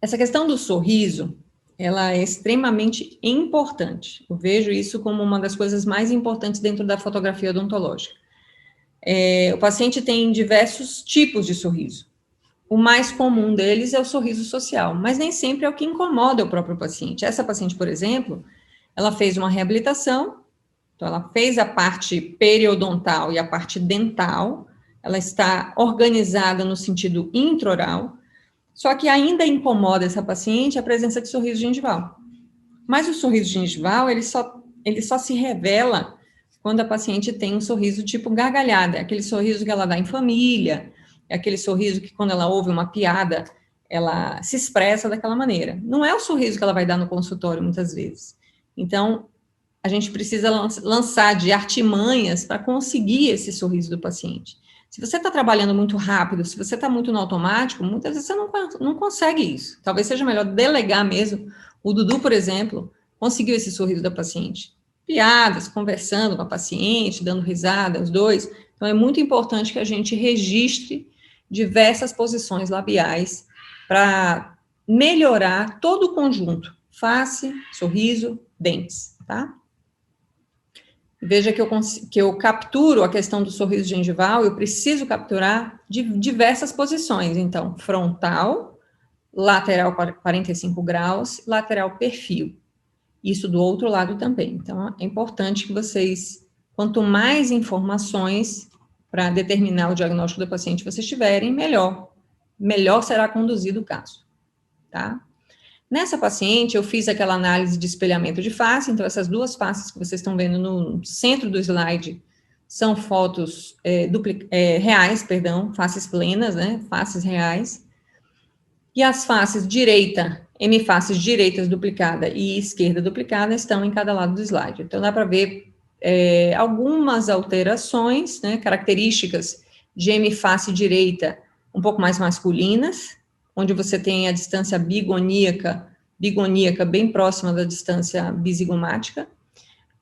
Essa questão do sorriso, ela é extremamente importante. Eu vejo isso como uma das coisas mais importantes dentro da fotografia odontológica. O paciente tem diversos tipos de sorriso. O mais comum deles é o sorriso social, mas nem sempre é o que incomoda o próprio paciente. Essa paciente, por exemplo, ela fez uma reabilitação, então ela fez a parte periodontal e a parte dental, ela está organizada no sentido intraoral, só que ainda incomoda essa paciente a presença de sorriso gengival. Mas o sorriso gengival, ele só se revela quando a paciente tem um sorriso tipo gargalhada, aquele sorriso que ela dá em família, é aquele sorriso que quando ela ouve uma piada, ela se expressa daquela maneira. Não é o sorriso que ela vai dar no consultório, muitas vezes. Então, a gente precisa lançar de artimanhas para conseguir esse sorriso do paciente. Se você está trabalhando muito rápido, se você está muito no automático, muitas vezes você não consegue isso. Talvez seja melhor delegar mesmo. O Dudu, por exemplo, conseguiu esse sorriso da paciente. Piadas, conversando com a paciente, dando risada, os dois. Então, é muito importante que a gente registre diversas posições labiais para melhorar todo o conjunto. Face, sorriso, dentes, tá? Veja que eu capturo a questão do sorriso gengival, eu preciso capturar de diversas posições. Então, frontal, lateral 45 graus, lateral perfil. Isso do outro lado também. Então, é importante que vocês, quanto mais informações para determinar o diagnóstico do paciente vocês tiverem, melhor. Melhor será conduzido o caso, tá? Nessa paciente, eu fiz aquela análise de espelhamento de face, então essas duas faces que vocês estão vendo no centro do slide são fotos reais, faces plenas, né, faces reais, e as faces direita, hemifaces direitas duplicada e esquerda duplicada estão em cada lado do slide. Então, dá para ver algumas alterações, né, características de hemiface direita um pouco mais masculinas, onde você tem a distância bigoníaca bem próxima da distância bisigomática,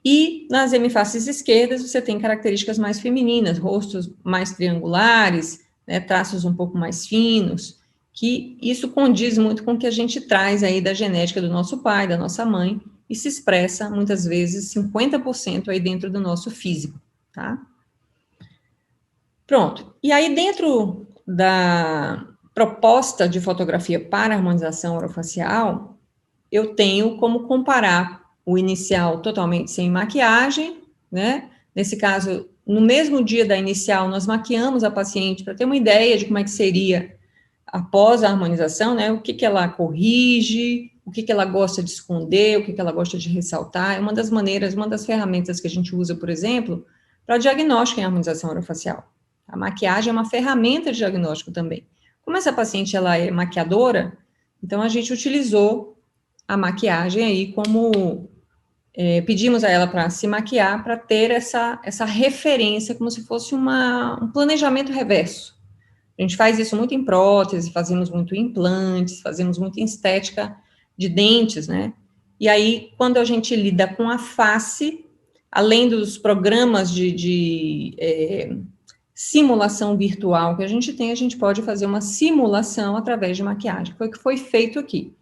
e nas hemifaces esquerdas você tem características mais femininas, rostos mais triangulares, né, traços um pouco mais finos, que isso condiz muito com o que a gente traz aí da genética do nosso pai, da nossa mãe, e se expressa, muitas vezes, 50% aí dentro do nosso físico, tá? Pronto. E aí, dentro da proposta de fotografia para harmonização orofacial, eu tenho como comparar o inicial totalmente sem maquiagem, né? Nesse caso, no mesmo dia da inicial, nós maquiamos a paciente para ter uma ideia de como é que seria após a harmonização, né? O que ela corrige, o que ela gosta de esconder, o que ela gosta de ressaltar. É uma das maneiras, uma das ferramentas que a gente usa, por exemplo, para diagnóstico em harmonização orofacial. A maquiagem é uma ferramenta de diagnóstico também. Como essa paciente ela é maquiadora, então a gente utilizou a maquiagem aí como pedimos a ela para se maquiar para ter essa referência como se fosse um planejamento reverso. A gente faz isso muito em prótese, fazemos muito em implantes, fazemos muito em estética de dentes, né? E aí, quando a gente lida com a face, além dos programas de simulação virtual que a gente pode fazer uma simulação através de maquiagem. Foi o que foi feito aqui.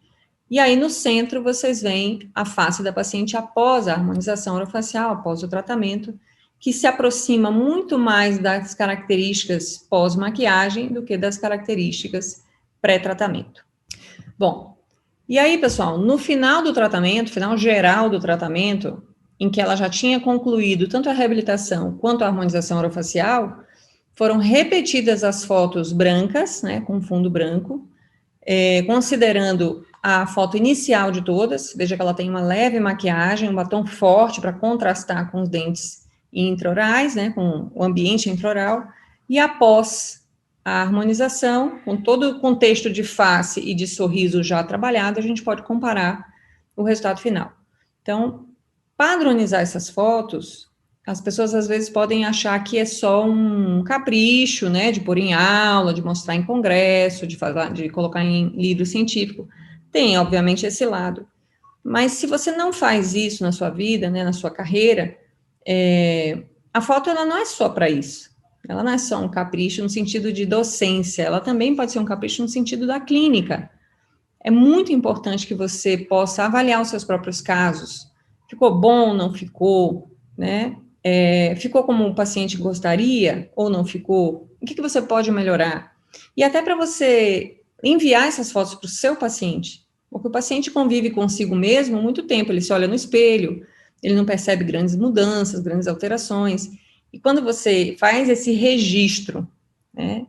E aí, no centro, vocês veem a face da paciente após a harmonização orofacial, após o tratamento, que se aproxima muito mais das características pós-maquiagem do que das características pré-tratamento. Bom, e aí, pessoal, no final do tratamento, final geral do tratamento, em que ela já tinha concluído tanto a reabilitação quanto a harmonização orofacial, foram repetidas as fotos brancas, né, com fundo branco, considerando a foto inicial de todas, veja que ela tem uma leve maquiagem, um batom forte para contrastar com os dentes intraorais, né, com o ambiente intraoral, e após a harmonização, com todo o contexto de face e de sorriso já trabalhado, a gente pode comparar o resultado final. Então, padronizar essas fotos, as pessoas às vezes podem achar que é só um capricho, né, de pôr em aula, de mostrar em congresso, de colocar em livro científico. Tem, obviamente, esse lado. Mas se você não faz isso na sua vida, né, na sua carreira, a foto ela não é só para isso. Ela não é só um capricho no sentido de docência, ela também pode ser um capricho no sentido da clínica. é muito importante que você possa avaliar os seus próprios casos. Ficou bom, não ficou, né? Ficou como o paciente gostaria ou não ficou? O que você pode melhorar? E até para você enviar essas fotos para o seu paciente, porque o paciente convive consigo mesmo há muito tempo, ele se olha no espelho, ele não percebe grandes mudanças, grandes alterações, e quando você faz esse registro, né,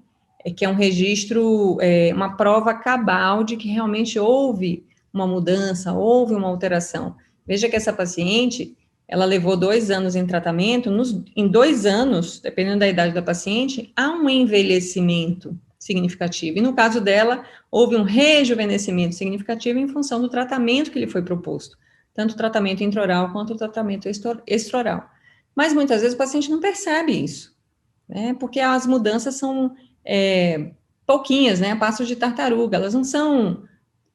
que é um registro, uma prova cabal de que realmente houve uma mudança, houve uma alteração. Veja que essa paciente, ela levou 2 anos em tratamento, em 2 anos, dependendo da idade da paciente, há um envelhecimento significativo. E no caso dela, houve um rejuvenescimento significativo em função do tratamento que lhe foi proposto, tanto o tratamento intraoral quanto o tratamento extraoral. Mas muitas vezes o paciente não percebe isso, né? Porque as mudanças são pouquinhas, né? A passo de tartaruga, elas não são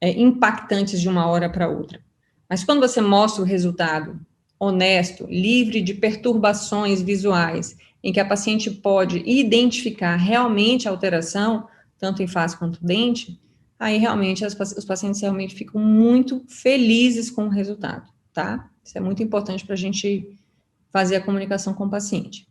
impactantes de uma hora para outra. Mas quando você mostra o resultado honesto, livre de perturbações visuais, em que a paciente pode identificar realmente a alteração, tanto em face quanto dente, aí realmente os pacientes realmente ficam muito felizes com o resultado, tá? Isso é muito importante para a gente fazer a comunicação com o paciente.